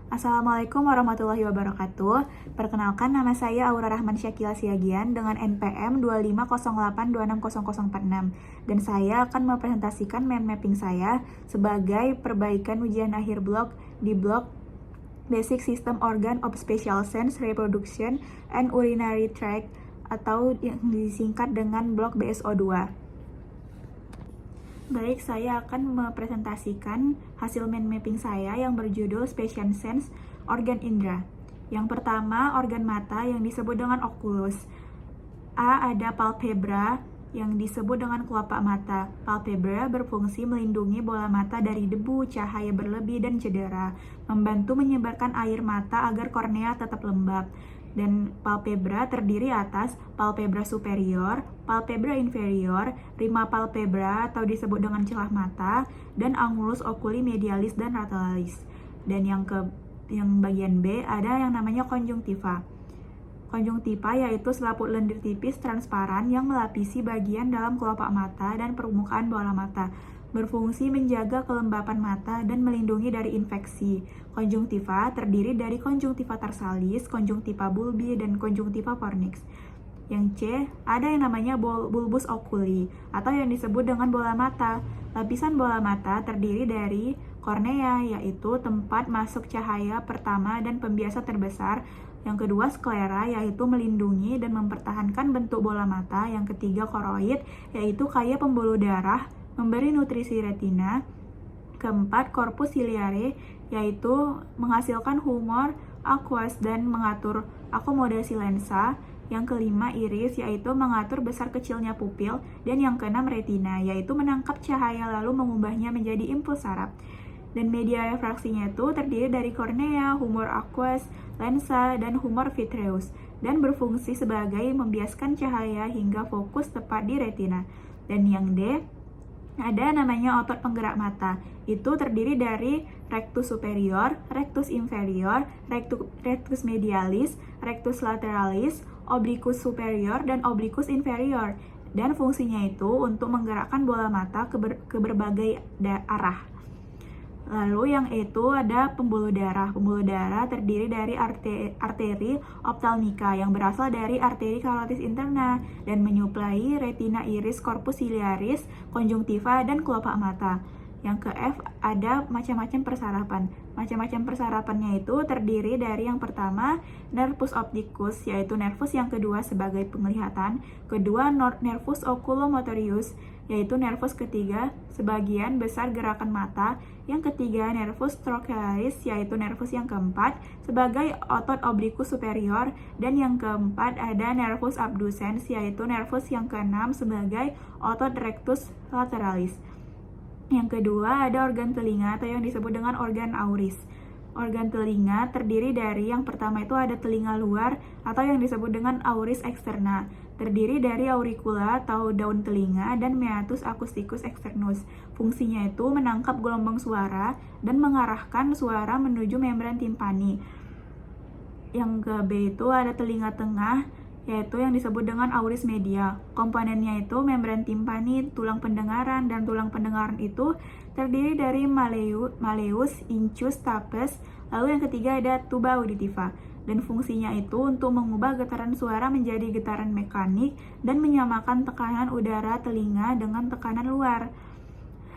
Assalamualaikum warahmatullahi wabarakatuh. Perkenalkan, nama saya Aura Rahman Syakila Siagian dengan NPM 2508260046 dan saya akan mempresentasikan mind mapping saya sebagai perbaikan ujian akhir blok di blok Basic System Organ of Special Sense Reproduction and Urinary Tract atau yang disingkat dengan blok BSO2. Baik, saya akan mempresentasikan hasil mind mapping saya yang berjudul Special Sense Organ Indra. Yang pertama, organ mata yang disebut dengan oculus. A. Ada palpebra yang disebut dengan kelopak mata. Palpebra berfungsi melindungi bola mata dari debu, cahaya berlebih, dan cedera, membantu menyebarkan air mata agar kornea tetap lembab. Dan palpebra terdiri atas palpebra superior, palpebra inferior, rima palpebra atau disebut dengan celah mata, dan angulus oculi medialis dan lateralis. Dan yang bagian B ada yang namanya konjungtiva. Konjungtiva yaitu selaput lendir tipis transparan yang melapisi bagian dalam kelopak mata dan permukaan bola mata, berfungsi menjaga kelembapan mata dan melindungi dari infeksi. Konjungtiva terdiri dari konjungtiva tarsalis, konjungtiva bulbi, dan konjungtiva fornix. Yang C, ada yang namanya bulbus oculi atau yang disebut dengan bola mata. Lapisan bola mata terdiri dari kornea, yaitu tempat masuk cahaya pertama dan pembiasa terbesar. Yang kedua, sklera, yaitu melindungi dan mempertahankan bentuk bola mata. Yang ketiga, koroid, yaitu kayak pembuluh darah, memberi nutrisi retina. Keempat, corpus ciliare, yaitu menghasilkan humor aqueous dan mengatur akomodasi lensa. Yang kelima, iris, yaitu mengatur besar kecilnya pupil. Dan yang keenam, retina, yaitu menangkap cahaya lalu mengubahnya menjadi impuls saraf. Dan media refraksinya itu terdiri dari kornea, humor aqueous, lensa, dan humor vitreous, dan berfungsi sebagai membiaskan cahaya hingga fokus tepat di retina. Dan yang D, ada namanya otot penggerak mata. Itu terdiri dari rectus superior, rectus inferior, rectus medialis, rectus lateralis, obliquus superior, dan obliquus inferior. Dan fungsinya itu untuk menggerakkan bola mata ke berbagai arah. Lalu yang itu ada pembuluh darah. Pembuluh darah terdiri dari arteri optalmika yang berasal dari arteri carotis interna dan menyuplai retina, iris, corpus ciliaris, konjungtiva, dan kelopak mata. Yang ke F ada macam-macam persarapan. Macam-macam persarapannya itu terdiri dari yang pertama nervus opticus, yaitu nervus yang kedua sebagai penglihatan. Kedua, nervus oculomotorius, yaitu nervus ketiga sebagian besar gerakan mata. Yang ketiga, nervus trochlearis, yaitu nervus yang keempat sebagai otot obliquus superior. Dan yang keempat ada nervus abducens, yaitu nervus yang keenam sebagai otot rectus lateralis. Yang kedua ada organ telinga atau yang disebut dengan organ auris. Organ telinga terdiri dari yang pertama itu ada telinga luar atau yang disebut dengan auris externa. Terdiri dari auricula atau daun telinga dan meatus acousticus externus. Fungsinya itu menangkap gelombang suara dan mengarahkan suara menuju membran timpani. Yang ke B itu ada telinga tengah, yaitu yang disebut dengan auris media. Komponennya itu membran timpani, tulang pendengaran, dan tulang pendengaran itu terdiri dari malleus, incus, stapes. Lalu yang ketiga ada tuba auditiva. Dan fungsinya itu untuk mengubah getaran suara menjadi getaran mekanik dan menyamakan tekanan udara telinga dengan tekanan luar.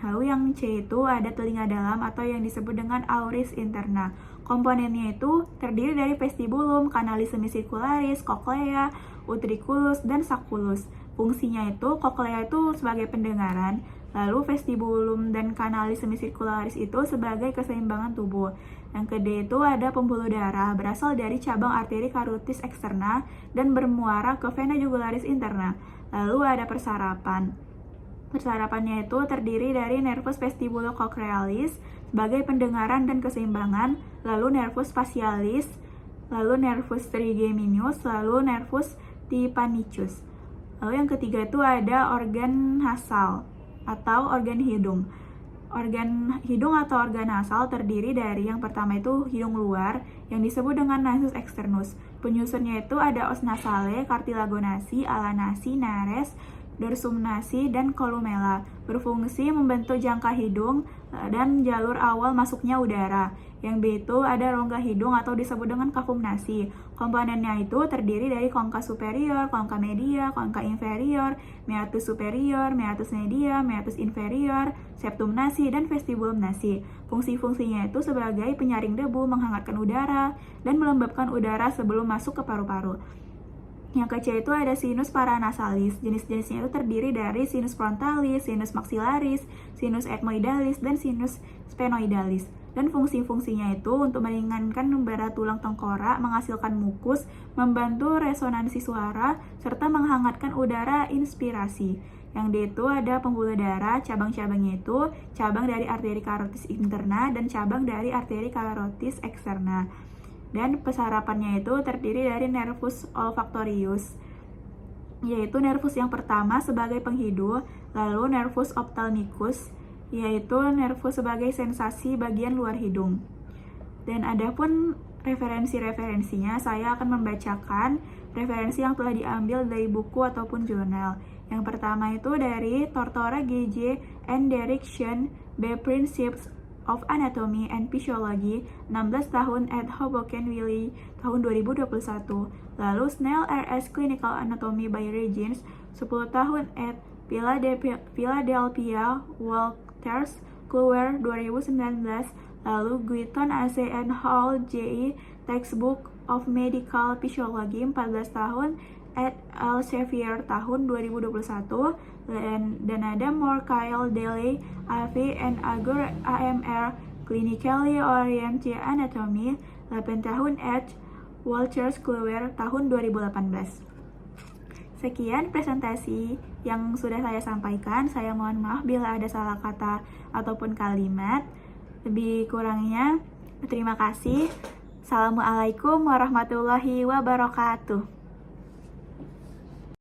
Lalu yang C itu ada telinga dalam atau yang disebut dengan auris interna. Komponennya itu terdiri dari vestibulum, kanalis semicircularis, cochlea, utriculus, dan sacculus. Fungsinya itu, cochlea itu sebagai pendengaran, lalu vestibulum dan kanalis semicircularis itu sebagai keseimbangan tubuh. Yang ke D itu ada pembuluh darah, berasal dari cabang arteri carotis externa dan bermuara ke vena jugularis interna. Lalu ada persarapan. Persarapannya itu terdiri dari nervus vestibulocochlearis sebagai pendengaran dan keseimbangan, lalu nervus facialis, lalu nervus trigeminus, lalu nervus tympanicus. Lalu yang ketiga itu ada organ nasal atau organ hidung. Organ hidung atau organ nasal terdiri dari yang pertama itu hidung luar yang disebut dengan nasus externus. Penyusunnya itu ada os nasale, cartilagonasi, alanasi, nares, dorsum nasi, dan columella. Berfungsi membentuk jangka hidung dan jalur awal masuknya udara. Yang B itu ada rongga hidung atau disebut dengan kafum nasi. Komponennya itu terdiri dari konka superior, konka media, konka inferior, meatus superior, meatus media, meatus inferior, septum nasi, dan vestibulum nasi. Fungsi-fungsinya itu sebagai penyaring debu, menghangatkan udara, dan melembabkan udara sebelum masuk ke paru-paru. Yang kecil itu ada sinus paranasalis. Jenis-jenisnya itu terdiri dari sinus frontalis, sinus maxillaris, sinus ethmoidalis, dan sinus sphenoidalis. Dan fungsi-fungsinya itu untuk meringankan membara tulang tengkorak, menghasilkan mukus, membantu resonansi suara, serta menghangatkan udara inspirasi. Yang D itu ada pembuluh darah, cabang-cabangnya itu cabang dari arteri karotis interna dan cabang dari arteri karotis eksterna. Dan pesarapannya itu terdiri dari nervus olfactorius, yaitu nervus yang pertama sebagai penghidup, lalu nervus ophthalmicus, yaitu nervus sebagai sensasi bagian luar hidung. Dan adapun referensi-referensinya, saya akan membacakan referensi yang telah diambil dari buku ataupun jurnal. Yang pertama itu dari Tortora G.J. and Direction The Principles of Anatomy and Physiology 16 tahun at Hoboken Wiley tahun 2021. Lalu Snell R.S. Clinical Anatomy by Regins 10 tahun at Philadelphia Walters Kluwer 2019. Lalu Guiton A.C. and Hall J.E. Textbook of Medical Physiology 14 tahun at Elsevier tahun 2021. Dan ada Moore Kyle Daly A.V. and Agur A.M.R. Clinically Oriented Anatomy 8 tahun at Walters Kluwer tahun 2018. Sekian presentasi yang sudah saya sampaikan. Saya mohon maaf bila ada salah kata ataupun kalimat. Lebih kurangnya terima kasih. Assalamualaikum warahmatullahi wabarakatuh.